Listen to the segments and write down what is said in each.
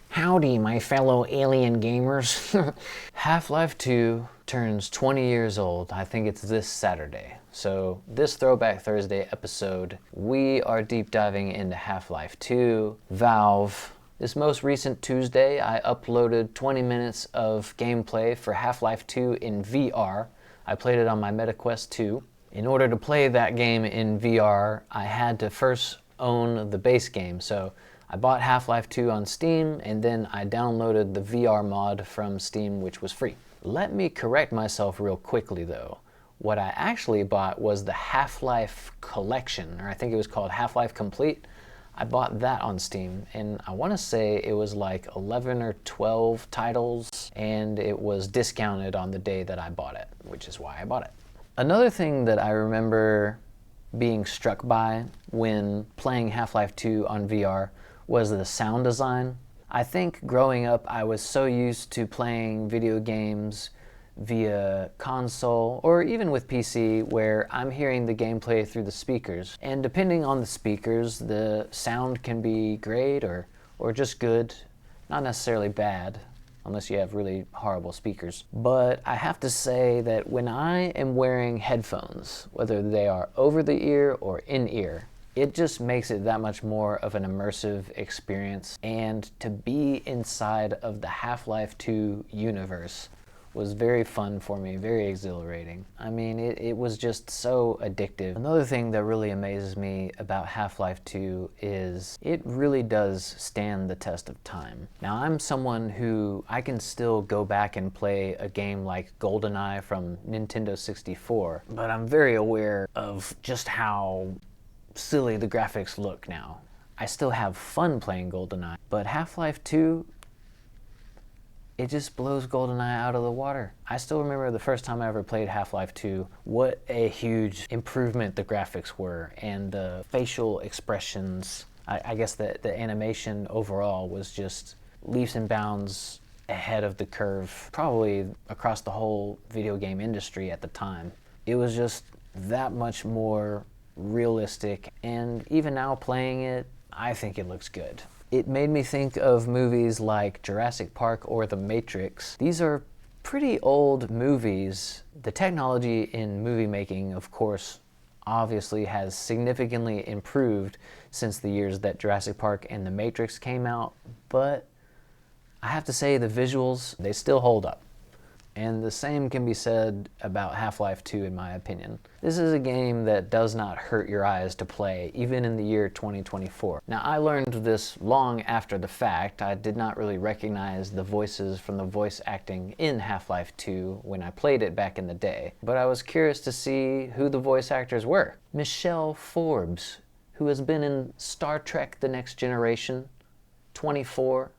Howdy, my fellow alien gamers. Half-Life 2 turns 20 years old. I think it's this Saturday. So this Throwback Thursday episode, we are deep diving into Half-Life 2, Valve. This most recent Tuesday, I uploaded 20 minutes of gameplay for Half-Life 2 in VR. I played it on my MetaQuest 2. In order to play that game in VR, I had to first own the base game. So I bought Half-Life 2 on Steam, and then I downloaded the VR mod from Steam, which was free. Let me correct myself real quickly though. What I actually bought was the Half-Life Collection, or I think it was called Half-Life Complete. I bought that on Steam, and I want to say it was like 11 or 12 titles, and it was discounted on the day that I bought it, which is why I bought it. Another thing that I remember being struck by when playing Half-Life 2 on VR was the sound design. I think growing up I was so used to playing video games via console or even with PC where I'm hearing the gameplay through the speakers. And depending on the speakers, the sound can be great or just good, not necessarily bad, unless you have really horrible speakers. But I have to say that when I am wearing headphones, whether they are over the ear or in ear, it just makes it that much more of an immersive experience. And to be inside of the Half-Life 2 universe was very fun for me, very exhilarating. I mean, it was just so addictive. Another thing that really amazes me about Half-Life 2 is it really does stand the test of time. Now, I'm someone who I can still go back and play a game like GoldenEye from Nintendo 64, but I'm very aware of just how silly the graphics look now. I still have fun playing GoldenEye, but Half-Life 2, it just blows GoldenEye out of the water. I still remember the first time I ever played Half-Life 2, what a huge improvement the graphics were, and the facial expressions. I guess the animation overall was just leaps and bounds ahead of the curve, probably across the whole video game industry at the time. It was just that much more realistic, and even now playing it, I think it looks good. It made me think of movies like Jurassic Park or The Matrix. These are pretty old movies. The technology in movie making, of course, obviously has significantly improved since the years that Jurassic Park and The Matrix came out, but I have to say the visuals, they still hold up. And the same can be said about Half-Life 2 in my opinion. This is a game that does not hurt your eyes to play, even in the year 2024. Now, I learned this long after the fact. I did not really recognize the voices from the voice acting in Half-Life 2 when I played it back in the day, but I was curious to see who the voice actors were. Michelle Forbes, who has been in Star Trek: The Next Generation, 24,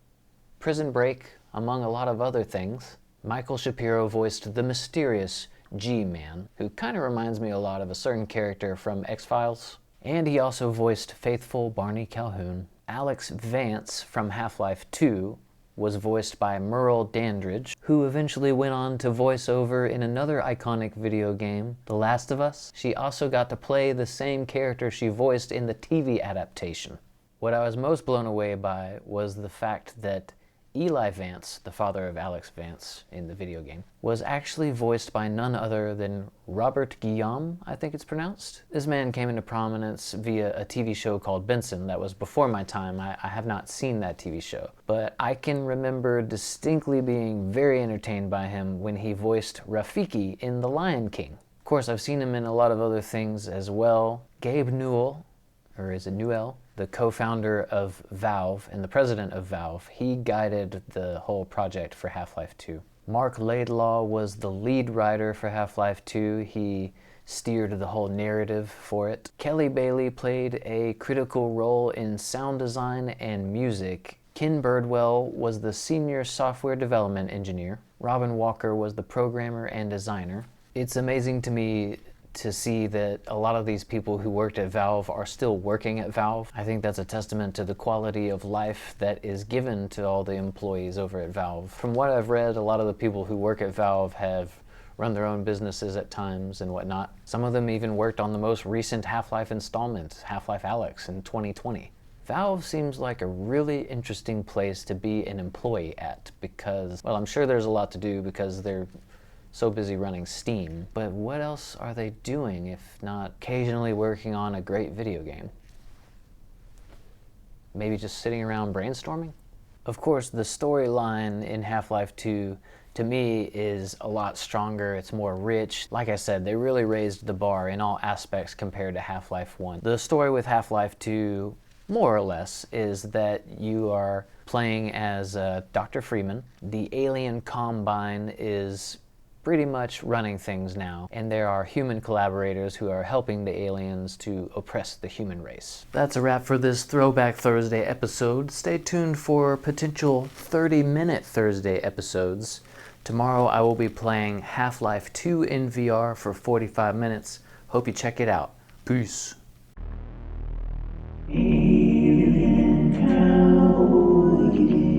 Prison Break, among a lot of other things. Michael Shapiro voiced the mysterious G-Man, who kind of reminds me a lot of a certain character from X-Files. And he also voiced faithful Barney Calhoun. Alex Vance from Half-Life 2 was voiced by Merle Dandridge, who eventually went on to voice over in another iconic video game, The Last of Us. She also got to play the same character she voiced in the TV adaptation. What I was most blown away by was the fact that Eli Vance, the father of Alex Vance in the video game, was actually voiced by none other than Robert Guillaume, I think it's pronounced. This man came into prominence via a TV show called Benson that was before my time. I have not seen that TV show, but I can remember distinctly being very entertained by him when he voiced Rafiki in The Lion King. Of course, I've seen him in a lot of other things as well. Gabe Newell, or is it Newell? The co-founder of Valve and the president of Valve, he guided the whole project for Half-Life 2. Mark Laidlaw was the lead writer for Half-Life 2. He steered the whole narrative for it. Kelly Bailey played a critical role in sound design and music. Ken Birdwell was the senior software development engineer. Robin Walker was the programmer and designer. It's amazing to me to see that a lot of these people who worked at Valve are still working at Valve. I think that's a testament to the quality of life that is given to all the employees over at Valve. From what I've read, a lot of the people who work at Valve have run their own businesses at times and whatnot. Some of them even worked on the most recent Half-Life installment, Half-Life Alyx in 2020. Valve seems like a really interesting place to be an employee at because, well, I'm sure there's a lot to do because they're so busy running Steam, but what else are they doing if not occasionally working on a great video game? Maybe just sitting around brainstorming? Of course, the storyline in Half-Life 2 to me is a lot stronger, it's more rich. Like I said, they really raised the bar in all aspects compared to Half-Life 1. The story with Half-Life 2, more or less, is that you are playing as Dr. Freeman. The alien Combine is pretty much running things now, and there are human collaborators who are helping the aliens to oppress the human race. That's a wrap for this Throwback Thursday episode. Stay tuned for potential 30-minute Thursday episodes. Tomorrow I will be playing Half-Life 2 in VR for 45 minutes. Hope you check it out. Peace. Alien cowboy.